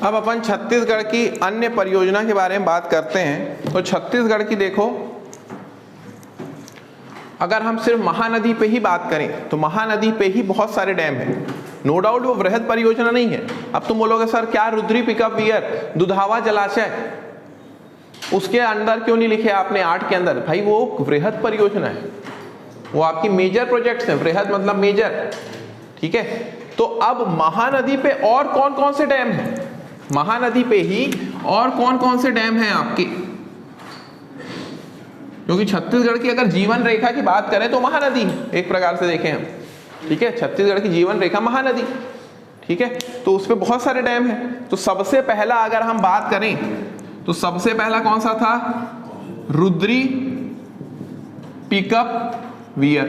अब अपन छत्तीसगढ़ की अन्य परियोजना के बारे में बात करते हैं। तो छत्तीसगढ़ की देखो, अगर हम सिर्फ महानदी पे ही बात करें तो महानदी पे ही बहुत सारे डैम हैं। नो डाउट वो वृहद परियोजना नहीं है। अब तुम बोलोगे सर क्या रुद्री पिकअप वियर, दुधावा जलाशय, उसके अंदर क्यों नहीं लिखे आपने 8 के अंदर? भाई वो वृहद परियोजना है, वो आपकी मेजर प्रोजेक्ट्स हैं। वृहद मतलब मेजर, ठीक है। तो अब महानदी पे और कौन कौन से डैम हैं? महानदी पे ही और कौन कौन से डैम हैं आपके? क्योंकि छत्तीसगढ़ की अगर जीवन रेखा की बात करें तो महानदी एक प्रकार से देखें हम, ठीक है। छत्तीसगढ़ की जीवन रेखा महानदी, ठीक है। तो उस पे बहुत सारे डैम हैं। तो सबसे पहला अगर हम बात करें तो सबसे पहला कौन सा था? Rudri pickup wear.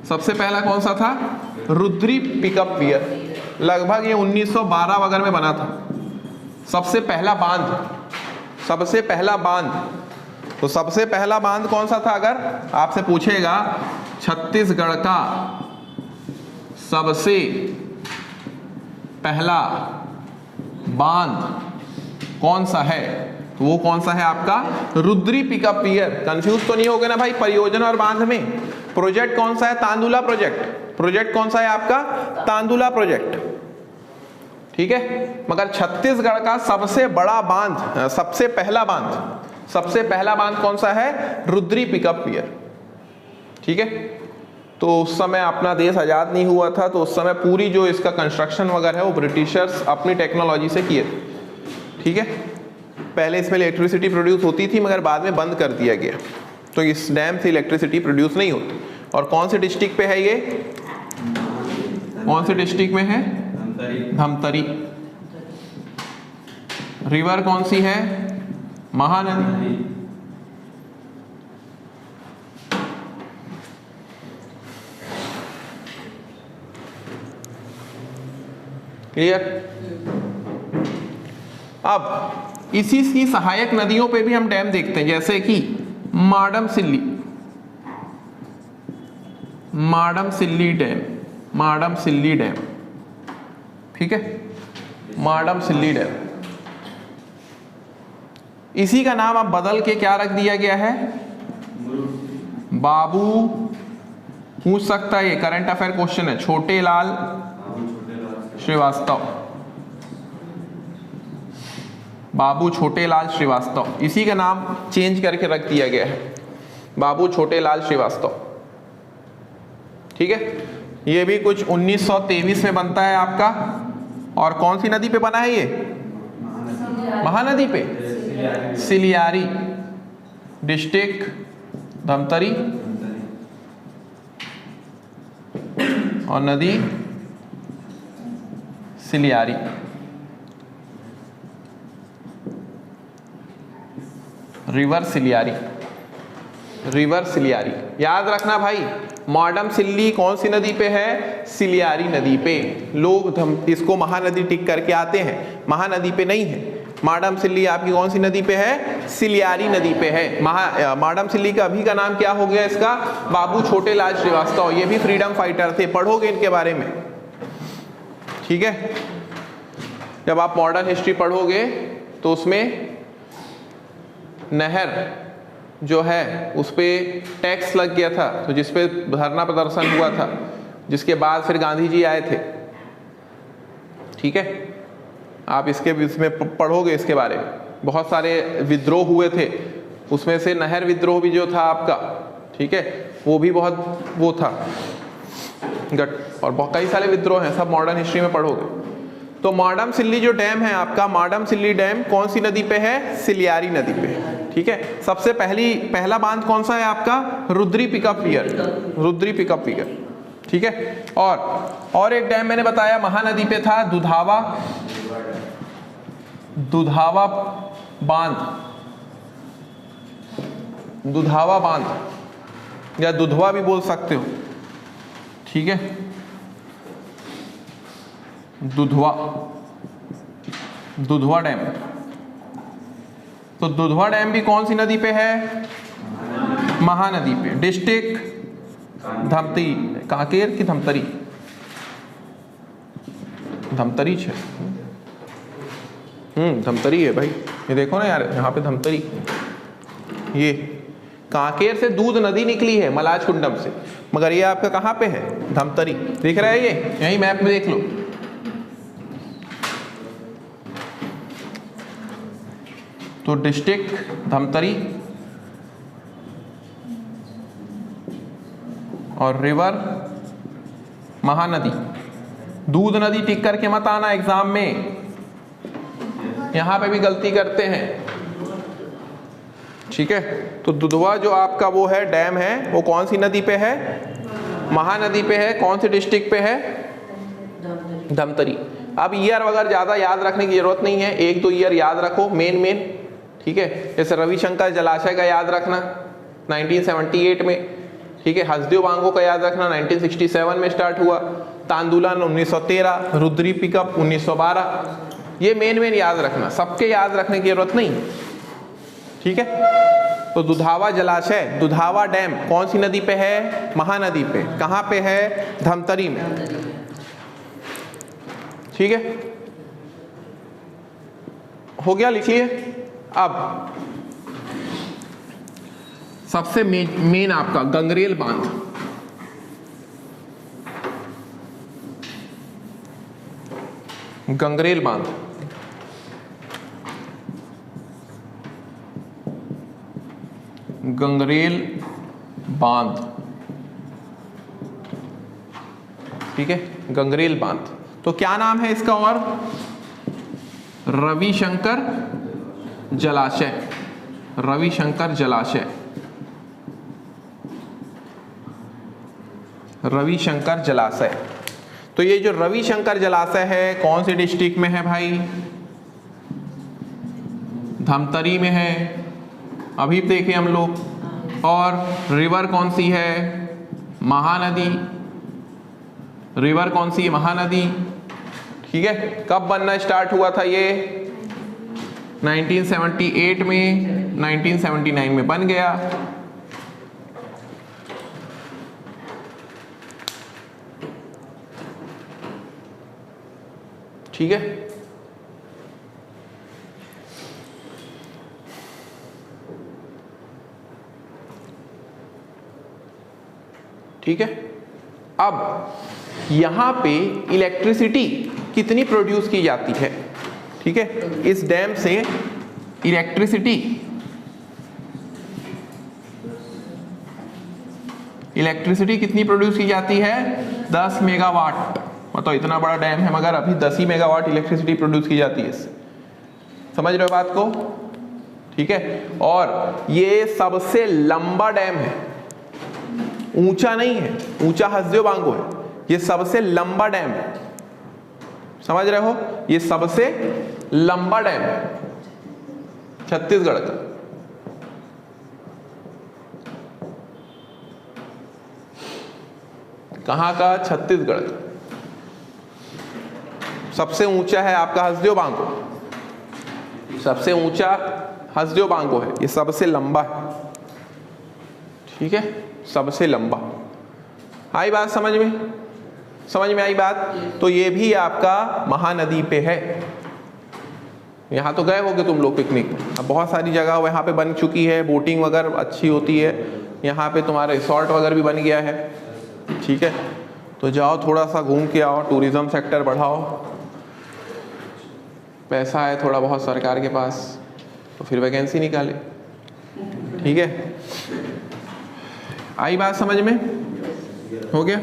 सबसे पहला कौन सा था? Rudri pickup wear. लगभग ये 1912 वगैरह में बना था। सबसे पहला बांध, सबसे पहला बांध। तो सबसे पहला बांध कौन सा था? अगर आपसे पूछेगा छत्तीसगढ़ का सबसे पहला बांध कौन सा है, तो वो कौन सा है आपका? Rudri pickup wear. कंफ्यूज तो नहीं हो गए ना भाई परियोजना और बांध में? प्रोजेक्ट कौन सा है? तांदुला प्रोजेक्ट। प्रोजेक्ट कौन सा है आपका? तांदुला प्रोजेक्ट, ठीक है। मगर छत्तीसगढ़ का सबसे बड़ा बांध, सबसे पहला बांध, सबसे पहला बांध कौन सा है? रुद्री पिकअप वियर, ठीक है। तो उस समय अपना देश आजाद नहीं हुआ था, तो उस समय पूरी जो इसका कंस्ट्रक्शन वगैरह है वो ब्रिटिशर्स अपनी टेक्नोलॉजी से किए थे, ठीक है। पहले इसमें इलेक्ट्रिसिटी प्रोड्यूस होती थी मगर बाद में बंद कर दिया गया। तो इस डैम से इलेक्ट्रिसिटी प्रोड्यूस नहीं होती। और कौन से डिस्ट्रिक्ट पे है ये? कौन से डिस्ट्रिक्ट में है? धमतरी। रिवर कौन सी है? महानदी। क्लियर? अब इसी की सहायक नदियों पे भी हम डैम देखते हैं, जैसे कि माडम सिल्ली, माडम सिल्ली डैम, माडम सिल्ली डैम, ठीक है। माडम सिल्ली डैम, इसी का नाम अब बदल के क्या रख दिया गया है? बाबू, पूछ सकता है, ये करंट अफेयर क्वेश्चन है, छोटे लाल श्रीवास्तव, बाबू छोटे लाल श्रीवास्तव, इसी का नाम चेंज करके रख दिया गया है, बाबू छोटे लाल श्रीवास्तव, ठीक है। ये भी कुछ 1923 में बनता है आपका। और कौन सी नदी पे बना है ये? महानदी पे, सिलियारी, डिस्ट्रिक्ट धमतरी, और नदी ciliary. River ciliary, river ciliary याद रखना भाई। मॉडम सिल्ली कौन सी नदी पे है? सिलियारी नदी पे। लोग इसको महानदी टिक करके आते हैं, महानदी पे नहीं है। मॉडम सिल्ली आपकी कौन सी नदी पे है? सिलियारी नदी पे है। मॉडम सिल्ली का अभी का नाम क्या हो गया इसका? बाबू छोटे लाल श्रीवास्तव। ये भी फ्रीडम फाइटर थे, पढ़ोगे इनके बारे में, ठीक है। जब आप मॉडर्न हिस्ट्री पढ़ोगे तो उसमें नहर जो है उस पे टैक्स लग गया था, तो जिस पे धरना प्रदर्शन हुआ था, जिसके बाद फिर गांधी जी आए थे, ठीक है। आप इसके इसमें पढ़ोगे इसके बारे में। बहुत सारे विद्रोह हुए थे, उसमें से नहर विद्रोह भी जो था आपका, ठीक है, वो भी बहुत वो था गट, और कई सारे विद्रोह हैं, सब मॉडर्न हिस्ट्री में पढ़ोगे। तो मॉडम सिल्ली जो डैम है आपका, मॉडम सिल्ली डैम कौन सी नदी पे है? सिलियारी नदी पे, ठीक है। सबसे पहला बांध कौन सा है आपका? Rudri pickup wear, Rudri pickup wear, ठीक है। और एक डैम मैंने बताया महानदी पे था, दुधावा, दुधावा बांध, दुधावा बांध या दुधवा भी बोल सकते हो, ठीक है। दुधवा, दुधवा डैम। तो दुधवा डैम भी कौन सी नदी पे है? महानदी पे। डिस्ट्रिक्ट धमतरी, कांकेर की धमतरी, धमतरी है। धमतरी है भाई, ये देखो ना यार, यहाँ पे धमतरी, ये कांकेर से दूध नदी निकली है मलाज कुंडम से, मगर ये आपका कहाँ पे है, धमतरी, दिख रहा है ये, यही मैप में देख लो। तो डिस्ट्रिक्ट धमतरी और रिवर महानदी। दूध नदी टिक करके मत आना एग्जाम में, यहां पे भी गलती करते हैं, ठीक है। तो दुधवा जो आपका वो है डैम है, वो कौन सी नदी पे है, महानदी पे है, कौन सी डिस्ट्रिक्ट पे है, धमतरी। अब ईयर वगैरह ज्यादा याद रखने की जरूरत नहीं है, एक दो ईयर याद रखो मेन, ठीक है। जैसे रविशंकर जलाशय का याद रखना 1978 में, ठीक है। हसदेव बांगो का याद रखना 1967 में स्टार्ट हुआ, तांदुलन 1913, रुद्री पिकअप 1912, ये मेन याद रखना, सबके याद रखने की जरूरत नहीं, ठीक है। तो दुधावा जलाशय, दुधावा डैम कौन सी नदी पे है, महानदी पे, कहाँ पे है, धमतरी में, ठीक है। हो गया, लिखिए। अब सबसे मेन आपका गंगरेल बांध, गंगरेल बांध, गंगरेल बांध, ठीक है, गंगरेल बांध। तो क्या नाम है इसका, और रविशंकर जलाशय, रविशंकर जलाशय, रविशंकर जलाशय। तो ये जो रविशंकर जलाशय है कौन सी डिस्ट्रिक्ट में है भाई, धमतरी में है, अभी देखे हम लोग। और रिवर कौन सी है, महानदी, रिवर कौन सी है, महानदी, ठीक है। कब बनना स्टार्ट हुआ था ये, 1978 में, 1979 में बन गया, ठीक है। ठीक है। अब यहां पे इलेक्ट्रिसिटी कितनी प्रोड्यूस की जाती है, ठीक है, इस डैम से इलेक्ट्रिसिटी, इलेक्ट्रिसिटी कितनी प्रोड्यूस की जाती है, 10 मेगावाट। मतलब इतना बड़ा डैम है मगर अभी 10 ही मेगावाट इलेक्ट्रिसिटी प्रोड्यूस की जाती है इससे, समझ रहे हो बात को, ठीक है। और ये सबसे लंबा डैम है, ऊंचा नहीं है, ऊंचा हसदेव बांगो है, ये सबसे लंबा डैम है, समझ रहे हो, ये सबसे लंबा डैम है छत्तीसगढ़ का। कहां का, छत्तीसगढ़ का। सबसे ऊंचा है आपका हसदेव बांगो, सबसे ऊंचा हसदेव बांगो है, ये सबसे लंबा है, ठीक है, सबसे लंबा। आई बात समझ में, समझ में आई बात। तो ये भी आपका महानदी पे है। यहाँ तो गए होगे तुम लोग पिकनिक, अब बहुत सारी जगह यहाँ पे बन चुकी है, बोटिंग वगैरह अच्छी होती है, यहाँ पे तुम्हारा रिसोर्ट वगैरह भी बन गया है, ठीक है। तो जाओ थोड़ा सा घूम के आओ, टूरिज्म सेक्टर बढ़ाओ, पैसा है थोड़ा बहुत सरकार के पास, तो फिर वैकेंसी निकाले, ठीक है। आई बात समझ में, हो गया।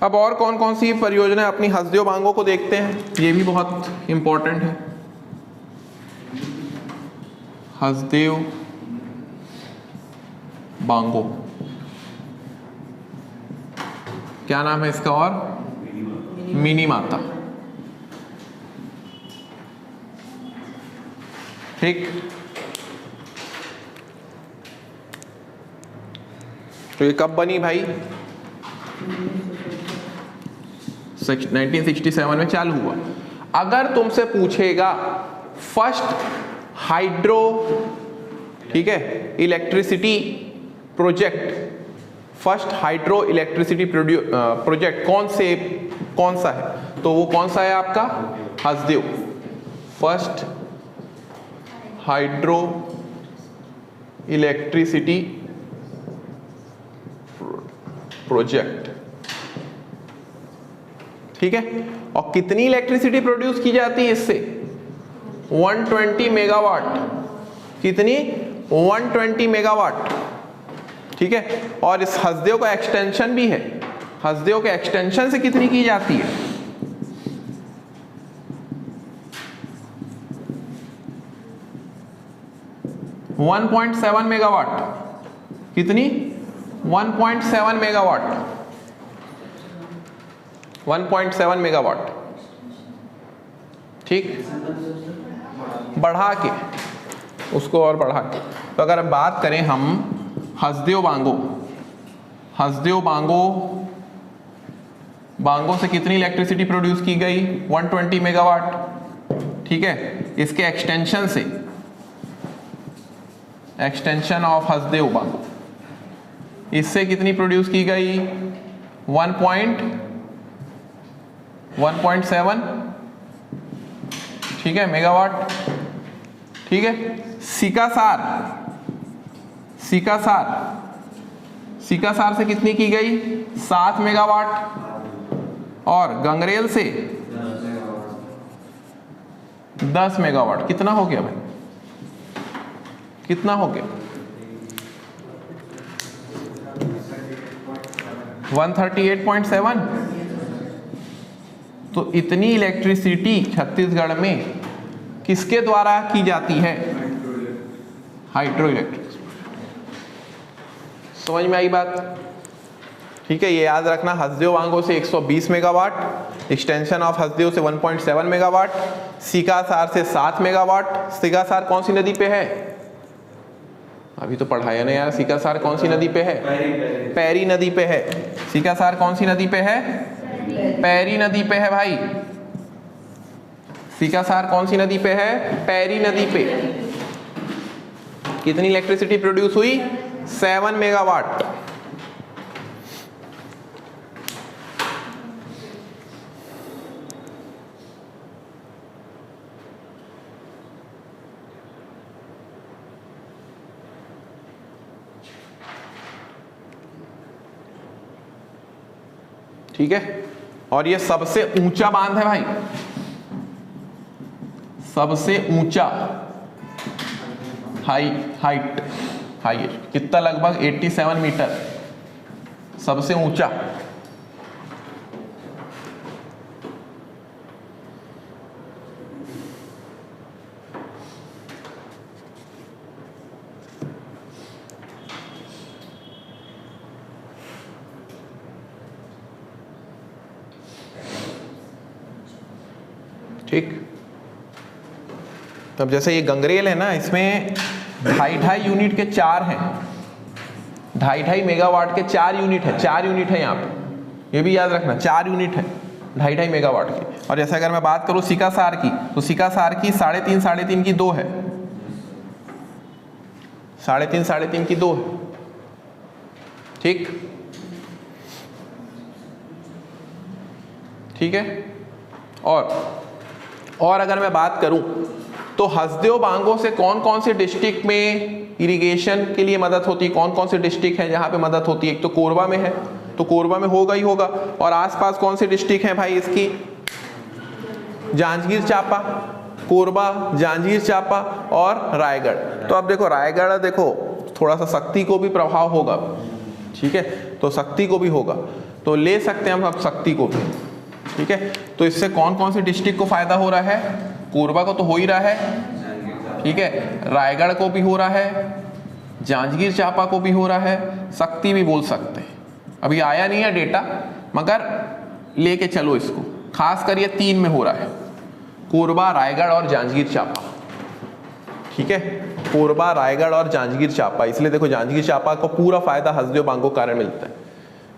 अब और कौन कौन सी परियोजना अपनी हसदेव बांगो को देखते हैं, ये भी बहुत इंपॉर्टेंट है। हसदेव बांगो, क्या नाम है इसका, और मिनी माता, ठीक। तो ये कब बनी भाई, 1967 में चालू हुआ। अगर तुमसे पूछेगा फर्स्ट हाइड्रो, ठीक है, electricity project, first hydro electricity project कौन सा है? तो वो कौन सा है आपका? Hasdeo, first hydro electricity project, ठीक है। और कितनी इलेक्ट्रिसिटी प्रोड्यूस की जाती है इससे? 120 मेगावाट। कितनी? 120 मेगावाट, ठीक है। और इस हसदेव का एक्सटेंशन भी है, हसदेव के एक्सटेंशन से कितनी की जाती है? One 1.7 megawatt. कितनी? 1.7 मेगावाट, 1.7 मेगावाट, ठीक। बढ़ा के उसको और बढ़ा के, तो अगर बात करें हम हसदेव बांगो से कितनी इलेक्ट्रिसिटी प्रोड्यूस की गई? 120 मेगावाट, ठीक है। इसके एक्सटेंशन से, एक्सटेंशन ऑफ हसदेव बांगो, इससे कितनी प्रोड्यूस की गई? 1.7, ठीक है, मेगावाट, ठीक है। सीकासार से कितनी की गई? 7 मेगावाट। और गंगरेल से 10 मेगावाट। कितना हो गया भाई? कितना हो गया? 138.7। तो इतनी इलेक्ट्रिसिटी छत्तीसगढ़ में किसके द्वारा की जाती है? Hydro electric. समझ में आई बात? ठीक है, ये याद रखना। हसदेव बांगो से 120 मेगावाट, एक्सटेंशन ऑफ हसदेव से 1.7 मेगावाट, सीकासार से 7 मेगावाट। सीकासार कौन सी नदी पे है? अभी तो पढ़ाया ना यार। सीकासार कौन सी नदी पे है? पैरी नदी पे है। सीकासार कौन सी नदी पे है? पैरी नदी पे है भाई। सीकासार कौन सी नदी पे है? पैरी नदी पे। कितनी इलेक्ट्रिसिटी प्रोड्यूस हुई? 7 मेगावाट। ठीक है, और ये सबसे ऊंचा बांध है भाई, सबसे ऊंचा हाइट कितना? लगभग 87 मीटर, सबसे ऊंचा। ठीक। तब जैसे ये गंगरेल है ना, इसमें 2.5 यूनिट के 4 हैं, 2.5 मेगावाट के 4 यूनिट है, 4 यूनिट है यहाँ पे, ये भी याद रखना, 4 यूनिट है 2.5 मेगावाट की। और जैसे अगर मैं बात करूँ सीकासार की, तो सीकासार की 3.5 की 2 है, 3.5 की 2 है। ठीक, ठीक है। और अगर मैं बात करूं तो हसदेव बांगो से कौन कौन से डिस्ट्रिक्ट में इरिगेशन के लिए मदद होती है? कौन कौन से डिस्ट्रिक्ट है जहां पे मदद होती है? एक तो कोरबा में है, तो कोरबा में होगा ही होगा। और आसपास कौन से डिस्ट्रिक्ट हैं भाई इसकी? जांजगीर चांपा, कोरबा, जांजगीर चांपा और रायगढ़। तो अब देखो रायगढ़, देखो थोड़ा सा शक्ति को भी प्रभाव होगा, ठीक है, तो शक्ति को भी होगा, तो ले सकते हैं हम अब शक्ति को भी। ठीक है, तो इससे कौन कौन से डिस्ट्रिक्ट को फायदा हो रहा है? कोरबा को तो हो ही रहा है, ठीक है, रायगढ़ को भी हो रहा है, जांजगीर चांपा को भी हो रहा है, शक्ति भी बोल सकते हैं। अभी आया नहीं है डेटा, मगर लेके चलो इसको, खास कर ये 3 में हो रहा है, कोरबा, रायगढ़ और जांजगीर चांपा। ठीक है, कोरबा, रायगढ़ और जांजगीर चांपा। इसलिए देखो जांजगीर चांपा को पूरा फायदा हसदेव बांगो कारण मिलता है।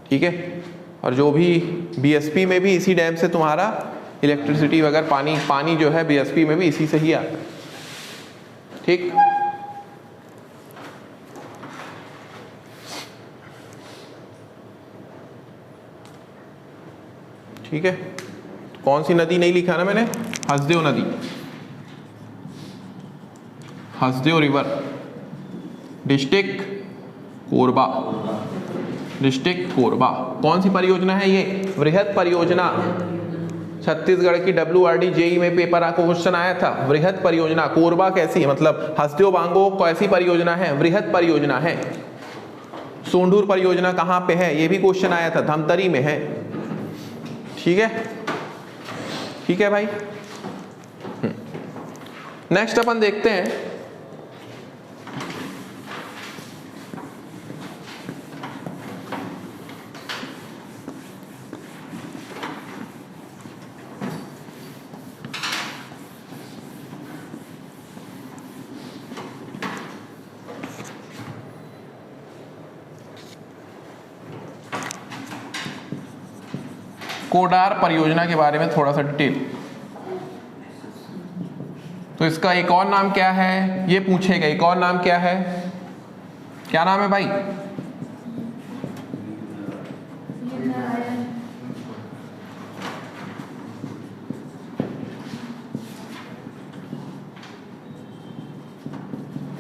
ठीक है, और जो भी बीएसपी में भी इसी डैम से तुम्हारा इलेक्ट्रिसिटी वगैरह पानी जो है बीएसपी में भी इसी से ही आता है। ठीक। ठीक है, कौन सी नदी नहीं लिखा ना मैंने, हसदेव नदी, Hasdeo river, district Korba, district Korba. कौन सी परियोजना है ये, वृहद परियोजना। छत्तीसगढ़ की WRD जेई में पेपर को क्वेश्चन आया था, वृहद परियोजना। कोरबा कैसी है, मतलब हसदेव बांगो कैसी परियोजना है, वृहद परियोजना है। सोंढूर परियोजना कहाँ पे है, ये भी क्वेश्चन आया था, धमतरी में है। ठीक है, ठीक है भाई। नेक्स्ट अपन देखते हैं कोडार परियोजना के बारे में थोड़ा सा डिटेल। तो इसका एक और नाम क्या है, ये पूछेगा, एक और नाम क्या है, क्या नाम है भाई?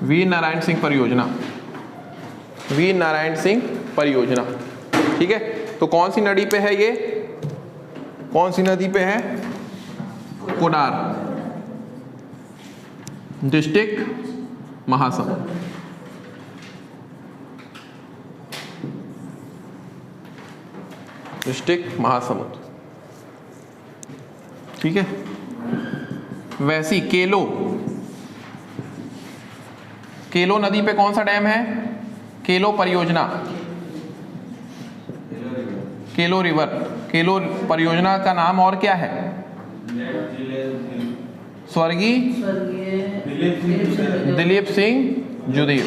वीर नारायण सिंह परियोजना, वीर नारायण सिंह परियोजना। ठीक है, तो कौन सी नदी पे है ये, कौन सी नदी पे है? कोडार, डिस्ट्रिक्ट महासमुंद। डिस्ट्रिक्ट महासमुंद। ठीक है, वैसी केलो, केलो नदी पे कौन सा डैम है? केलो परियोजना, केलो रिवर। केलो परियोजना का नाम और क्या है? स्वर्गीय दिलीप सिंह जुदेव।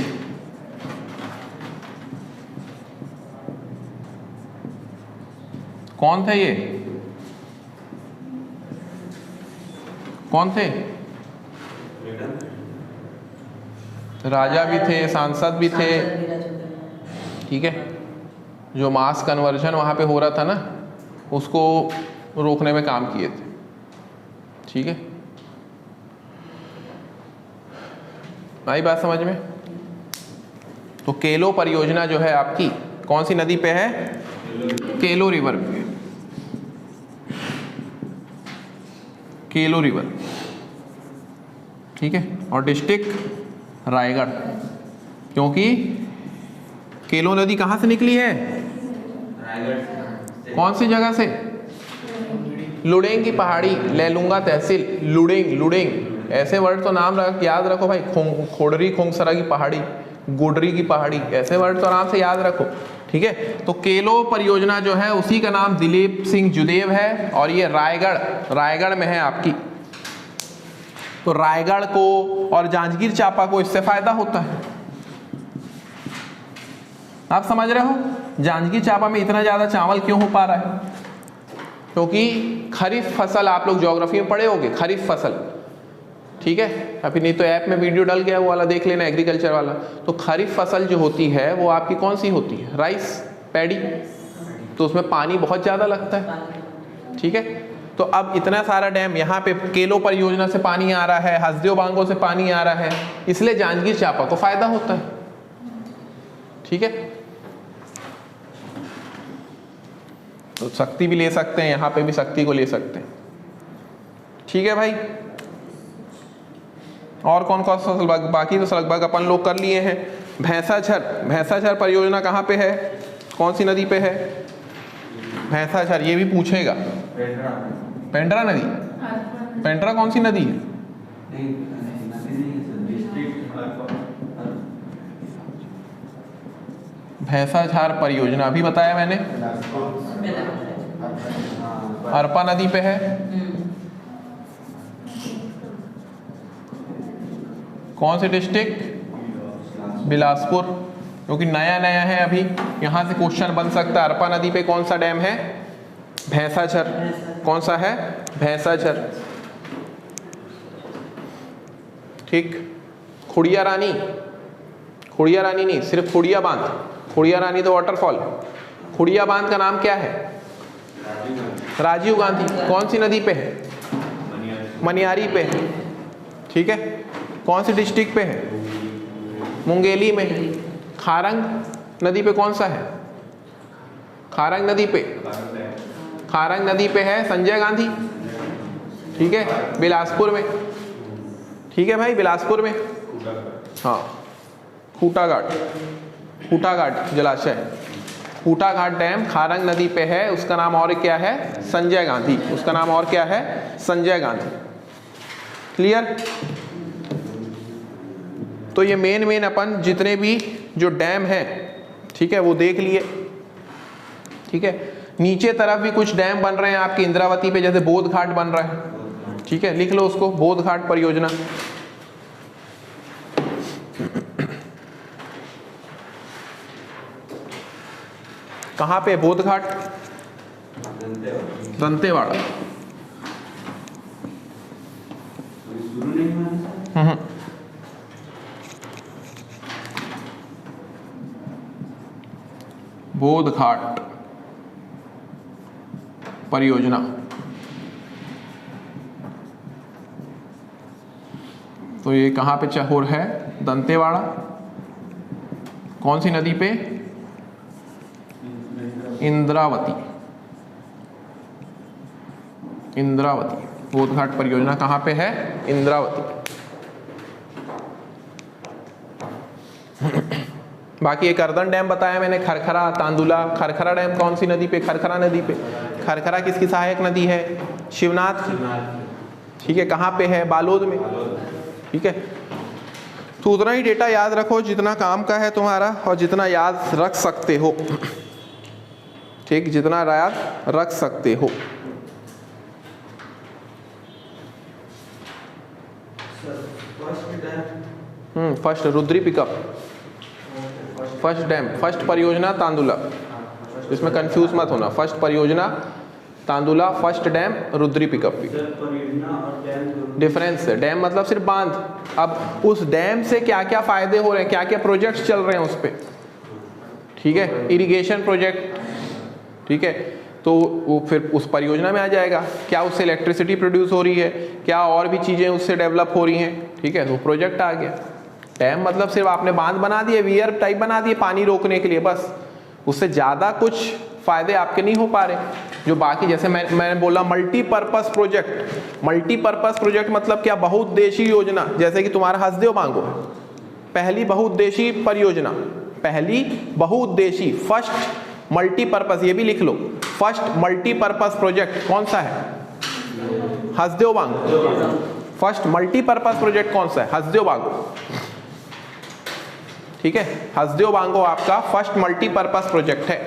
कौन थे ये, कौन थे? राजा भी थे, सांसद भी थे। ठीक है, जो मास कन्वर्जन वहाँ पे हो रहा था ना, उसको रोकने में काम किए थे। ठीक है, आई बात समझ में? तो केलो परियोजना जो है आपकी कौन सी नदी पे है? केलो रिवर पे, केलो रिवर। ठीक है, और डिस्ट्रिक्ट रायगढ़, क्योंकि केलो नदी कहाँ से निकली है? कौन सी जगह से? लुडेंग की पहाड़ी, लेलुंगा तहसील, लुडेंग, लुडेंग ऐसे वर्ड तो नाम याद रखो भाई। खोडरी खोंगसरा की पहाड़ी, गोडरी की पहाड़ी, ऐसे वर्ड तो आराम से याद रखो। ठीक है, तो केलो परियोजना जो है उसी का नाम दिलीप सिंह जुदेव है, और ये रायगढ़, रायगढ़ में है आपकी। तो रायगढ़ को और जांजगीर चांपा को इससे फायदा होता है। आप समझ रहे हो जांजगीर चांपा में इतना ज्यादा चावल क्यों हो पा रहा है? क्योंकि खरीफ फसल, आप लोग ज्योग्राफी में पढ़े होंगे, खरीफ फसल। ठीक है, अभी नहीं तो ऐप में वीडियो डल गया, वो वाला देख लेना, एग्रीकल्चर वाला। तो खरीफ फसल जो होती है वो आपकी कौन सी होती है? Rice, paddy. तो उसमें पानी बहुत ज़्यादा लगता है। ठीक है, तो अब इतना सारा डैम, यहाँ पे केलो परियोजना से पानी आ रहा है, हसदेव बांगो से पानी आ रहा है, इसलिए जांजगीर चांपा को फायदा होता है। ठीक है, तो शक्ति भी ले सकते हैं, यहाँ पे भी शक्ति को ले सकते हैं। ठीक है भाई, और कौन कौन सा बाकी तो लगभग अपन लोग कर लिए हैं। भैंसाझर, भैंसाझर परियोजना कहाँ पे है, कौन सी नदी पे है? भैंसाझर, ये भी पूछेगा। पेंड्रा नदी, पेंड्रा कौन सी नदी है? भैंसाझार परियोजना अभी बताया मैंने, अरपा नदी पे है। कौन से डिस्ट्रिक्ट? बिलासपुर, क्योंकि नया नया है अभी, यहाँ से क्वेश्चन बन सकता है। अरपा नदी पे कौन सा डैम है? भैंसाझर। कौन सा है? भैंसाझर। ठीक, खुड़िया रानी, खुड़िया रानी नहीं, सिर्फ खुड़िया बांध, खुड़िया रानी तो वाटरफॉल। खुड़िया बांध का नाम क्या है? राजीव गांधी। कौन सी नदी पे है? मनियारी पे है। ठीक है, कौन सी डिस्ट्रिक्ट पे है? मुंगेली में। खारंग नदी पे कौन सा है? खारंग नदी पे, खारंग नदी पे है संजय गांधी। ठीक है, बिलासपुर में। ठीक है भाई, बिलासपुर में। हाँ, खूटा घाट, खूटा घाट जलाशय, खूटा घाट डैम खारंग नदी पे है। उसका नाम और क्या है? संजय गांधी। उसका नाम और क्या है? संजय गांधी। क्लियर? तो ये मेन अपन जितने भी जो डैम है, ठीक है, वो देख लिए। ठीक है, नीचे तरफ भी कुछ डैम बन रहे हैं आपके इंद्रावती पे, जैसे बोध घाट बन रहा है। ठीक है, लिख लो उसको, बोध घाट परियोजना। कहाँ पे? बोध घाट, दंतेवाड़ा। बोध घाट परियोजना। तो ये कहाँ पे चहोर है? दंतेवाड़ा। कौन सी नदी पे? इंद्रावती। इंद्रावती। बोध घाट परियोजना कहाँ पे है? इंद्रावती। बाकी एक अर्दन डैम बताया मैंने, खरखरा, तांदुला। खरखरा डैम कौन सी नदी पे? खरखरा नदी पे। खरखरा किसकी सहायक नदी है? शिवनाथ की। ठीक है, कहाँ पे है? बालोद में। ठीक है, तो उतना ही डेटा याद रखो जितना काम का है तुम्हारा, और जितना याद रख सकते हो। ठीक, जितना याद रख सकते हो। First Rudri pickup, first dam, first परियोजना तांदुला, इसमें कंफ्यूज मत होना। फर्स्ट परियोजना Tandula, first dam Rudri pickup. Difference है, डैम मतलब सिर्फ बांध। अब उस डैम से क्या क्या फायदे हो रहे हैं, क्या क्या प्रोजेक्ट्स चल रहे हैं उस पर। ठीक है, इरिगेशन प्रोजेक्ट। ठीक है, तो वो फिर उस परियोजना में आ जाएगा। क्या उससे इलेक्ट्रिसिटी प्रोड्यूस हो रही है, क्या और भी चीज़ें उससे डेवलप हो रही हैं। ठीक है, तो प्रोजेक्ट आ गया। डैम मतलब सिर्फ आपने बांध बना दिए, वियर टाइप बना दिए पानी रोकने के लिए, बस। उससे ज़्यादा कुछ फायदे आपके नहीं हो पा रहे। जो बाकी, जैसे मैंने बोला मल्टीपर्पस प्रोजेक्ट। मल्टीपर्पस प्रोजेक्ट मतलब क्या? बहुउद्देशीय योजना। जैसे कि तुम्हारा हसदेव बांगो, पहली बहुउद्देशीय परियोजना, पहली बहुउद्देशीय, फर्स्ट मल्टीपर्पस। ये भी लिख लो, फर्स्ट मल्टीपर्पस प्रोजेक्ट कौन सा है? Hasdeo Bango. First multipurpose project कौन सा है? हसदेव बांगो। ठीक है, हसदेव बांगो आपका फर्स्ट मल्टीपर्पस प्रोजेक्ट है।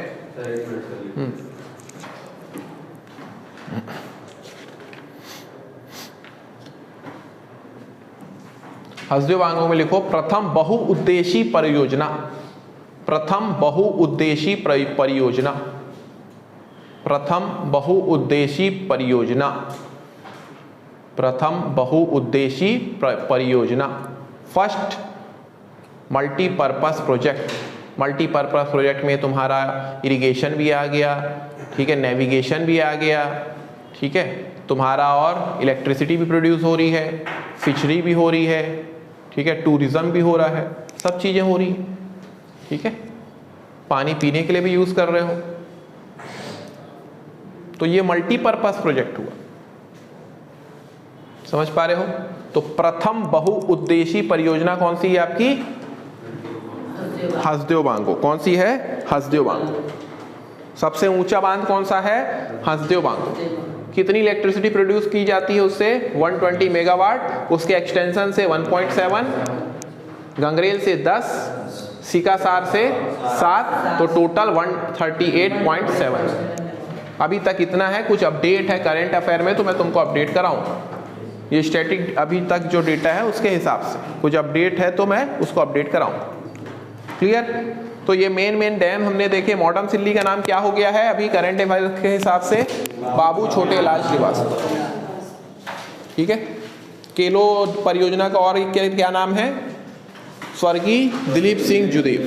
हसदेव बांगो में लिखो प्रथम बहुउद्देशीय परियोजना। प्रथम बहुउद्देशीय परियोजना। प्रथम बहुउद्देशीय परियोजना। प्रथम बहुउद्देशीय परियोजना। First multipurpose project. Multipurpose project में तुम्हारा इरिगेशन भी आ गया। ठीक है, नेविगेशन भी आ गया। ठीक है, तुम्हारा और इलेक्ट्रिसिटी भी प्रोड्यूस हो रही है, फिशरी भी हो रही है। ठीक है, टूरिज्म भी हो रहा है, सब चीज़ें हो रही हैं। ठीक है, पानी पीने के लिए भी यूज़ कर रहे हो। तो ये मल्टीपर्पस प्रोजेक्ट हुआ। समझ पा रहे हो? तो प्रथम बहुउद्देशीय परियोजना कौन सी है आपकी? हसदेव बांगो। कौन सी है? हसदेव बांगो। सबसे ऊंचा बांध कौन सा है? हसदेव बांगो। कितनी इलेक्ट्रिसिटी प्रोड्यूस की जाती है उससे? 120 मेगावाट। उसके एक्सटेंशन से 1.7, गंगरेल से 10, सीकासार से 7, तो टोटल 138.7। अभी तक इतना है। कुछ अपडेट है करंट अफेयर में तो मैं तुमको अपडेट कराऊं। ये स्टैटिक अभी तक जो डेटा है उसके हिसाब से कुछ अपडेट है तो मैं उसको अपडेट कराऊं। क्लियर? तो ये मेन डैम हमने देखे। मॉडर्न सिल्ली का नाम क्या हो गया है अभी करंट अफेयर के हिसाब से? बाबू छोटे लाल श्रीवास्तव। ठीक है, केलो परियोजना का और क्या नाम है? स्वर्गीय दिलीप सिंह जुदेव।